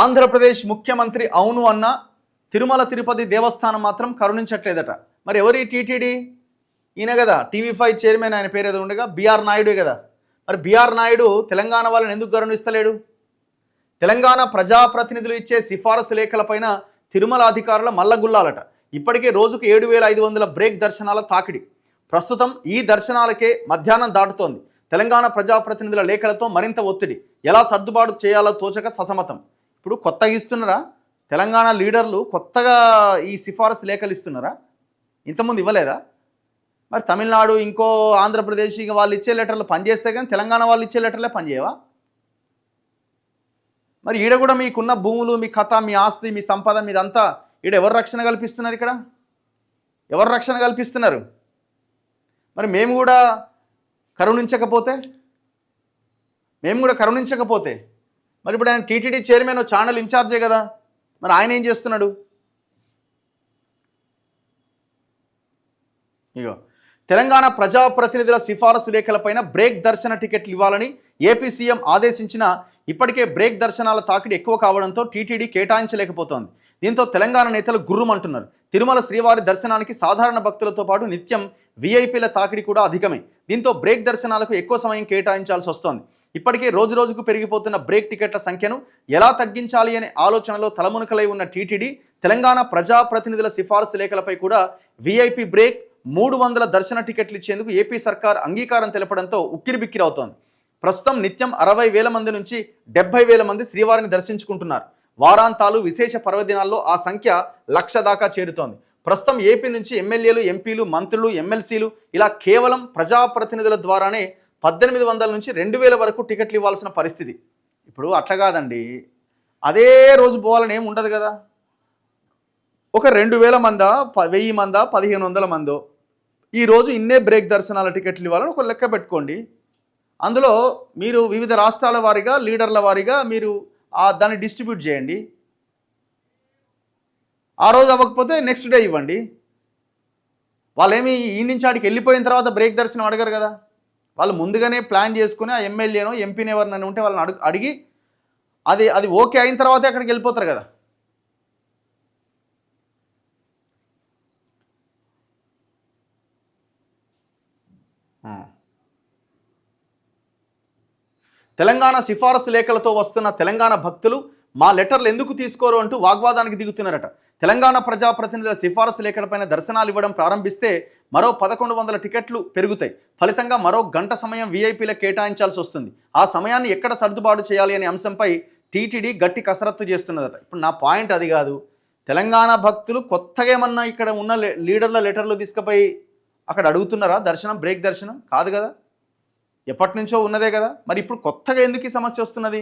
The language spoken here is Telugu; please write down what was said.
ఆంధ్రప్రదేశ్ ముఖ్యమంత్రి అవును అన్న తిరుమల తిరుపతి దేవస్థానం మాత్రం కరుణించట్లేదట. మరి ఎవరి టీటీడీ? ఈయన కదా, టీవీ5 చైర్మన్, ఆయన పేరు ఏదో ఉండగా బిఆర్ నాయుడే కదా. మరి బిఆర్ నాయుడు తెలంగాణ వాళ్ళని ఎందుకు కరుణిస్తలేడు? తెలంగాణ ప్రజాప్రతినిధులు ఇచ్చే సిఫారసు లేఖలపైన తిరుమల అధికారుల మల్లగుల్లాలట. ఇప్పటికే రోజుకు 7,500 బ్రేక్ దర్శనాల తాకిడి. ప్రస్తుతం ఈ దర్శనాలకే మధ్యాహ్నం దాటుతోంది. తెలంగాణ ప్రజాప్రతినిధుల లేఖలతో మరింత ఒత్తిడి. ఎలా సర్దుబాటు చేయాలో తోచక ససమతం. ఇప్పుడు కొత్తగా ఇస్తున్నారా? తెలంగాణ లీడర్లు కొత్తగా ఈ సిఫారసు లేఖలు ఇస్తున్నారా? ఇంతకుముందు ఇవ్వలేదా? మరి తమిళనాడు, ఇంకో ఆంధ్రప్రదేశ్ ఇక వాళ్ళు ఇచ్చే లెటర్లు పనిచేస్తే కానీ తెలంగాణ వాళ్ళు ఇచ్చే లెటర్లే పనిచేయవా? మరి ఈడ కూడా మీకున్న భూములు, మీ కథ, మీ ఆస్తి, మీ సంపద, మీదంతా ఈడ ఎవరు రక్షణ కల్పిస్తున్నారు? ఇక్కడ ఎవరు రక్షణ కల్పిస్తున్నారు? మరి మేము కూడా కరుణించకపోతే మరి ఇప్పుడు ఆయన టీటీడీ చైర్మన్, ఛానల్ ఇన్ఛార్జే కదా, మరి ఆయన ఏం చేస్తున్నాడు? ఇగో తెలంగాణ ప్రజాప్రతినిధుల సిఫారసు లేఖలపైన బ్రేక్ దర్శన టికెట్లు ఇవ్వాలని ఏపీ సీఎం ఆదేశించినా ఇప్పటికే బ్రేక్ దర్శనాల తాకిడి ఎక్కువ కావడంతో టీటీడీ కేటాయించలేకపోతోంది. దీంతో తెలంగాణ నేతలు గుర్రుమంటున్నారు. తిరుమల శ్రీవారి దర్శనానికి సాధారణ భక్తులతో పాటు నిత్యం వీఐపీల తాకిడి కూడా అధికమే. దీంతో బ్రేక్ దర్శనాలకు ఎక్కువ సమయం కేటాయించాల్సి వస్తోంది. ఇప్పటికే రోజురోజుకు పెరిగిపోతున్న బ్రేక్ టికెట్ల సంఖ్యను ఎలా తగ్గించాలి అనే ఆలోచనలో తలమునకలై ఉన్న టీటీడీ తెలంగాణ ప్రజాప్రతినిధుల సిఫారసు లేఖలపై కూడా వీఐపీ బ్రేక్ 300 దర్శన టికెట్లు ఇచ్చేందుకు ఏపీ సర్కార్ అంగీకారం తెలపడంతో ఉక్కిరిబిక్కిరవుతోంది. ప్రస్తుతం నిత్యం 60,000 మంది నుంచి 70,000 మంది శ్రీవారిని దర్శించుకుంటున్నారు. వారాంతాలు, విశేష పర్వదినాల్లో ఆ సంఖ్య 1,00,000 దాకా చేరుతోంది. ప్రస్తుతం ఏపీ నుంచి ఎమ్మెల్యేలు, ఎంపీలు, మంత్రులు, ఎమ్మెల్సీలు ఇలా కేవలం ప్రజాప్రతినిధుల ద్వారానే 1,800 నుంచి 2,000 వరకు టికెట్లు ఇవ్వాల్సిన పరిస్థితి. ఇప్పుడు అట్లా కాదండి, అదే రోజు పోవాలని ఏమి ఉండదు కదా. ఒక 2,000 మందా, 1,000 మందా, 1,500 మందో ఈరోజు ఇన్నే బ్రేక్ దర్శనాల టికెట్లు ఇవ్వాలని ఒక లెక్క పెట్టుకోండి. అందులో మీరు వివిధ రాష్ట్రాల వారీగా, లీడర్ల వారీగా మీరు దాన్ని డిస్ట్రిబ్యూట్ చేయండి. ఆ రోజు అవ్వకపోతే నెక్స్ట్ డే ఇవ్వండి. వాళ్ళేమి ఈ నుంచి ఆడికి వెళ్ళిపోయిన తర్వాత బ్రేక్ దర్శనం అడగరు కదా. వాళ్ళు ముందుగానే ప్లాన్ చేసుకుని ఆ ఎమ్మెల్యేనో, ఎంపీని ఎవరినైనా ఉంటే వాళ్ళని అడిగి అది ఓకే అయిన తర్వాతే అక్కడికి వెళ్ళిపోతారు కదా. తెలంగాణ సిఫారసు లేఖలతో వస్తున్న తెలంగాణ భక్తులు మా లెటర్లు ఎందుకు తీసుకోరు అంటూ వాగ్వాదానికి దిగుతున్నారట. తెలంగాణ ప్రజాప్రతినిధుల సిఫారసు లేఖలపైన దర్శనాలు ఇవ్వడం ప్రారంభిస్తే మరో 1,100 టికెట్లు పెరుగుతాయి. ఫలితంగా మరో గంట సమయం వీఐపీలకు కేటాయించాల్సి వస్తుంది. ఆ సమయాన్ని ఎక్కడ సర్దుబాటు చేయాలి అనే అంశంపై టీటీడీ గట్టి కసరత్తు చేస్తున్నదట. ఇప్పుడు నా పాయింట్ అది కాదు. తెలంగాణ భక్తులు కొత్తగా ఏమన్నా ఇక్కడ ఉన్న లీడర్ల లెటర్లు తీసుకుపోయి అక్కడ అడుగుతున్నారా దర్శనం? బ్రేక్ దర్శనం కాదు కదా, ఎప్పటి నుంచో ఉన్నదే కదా. మరి ఇప్పుడు కొత్తగా ఎందుకు ఈ సమస్య వస్తున్నది?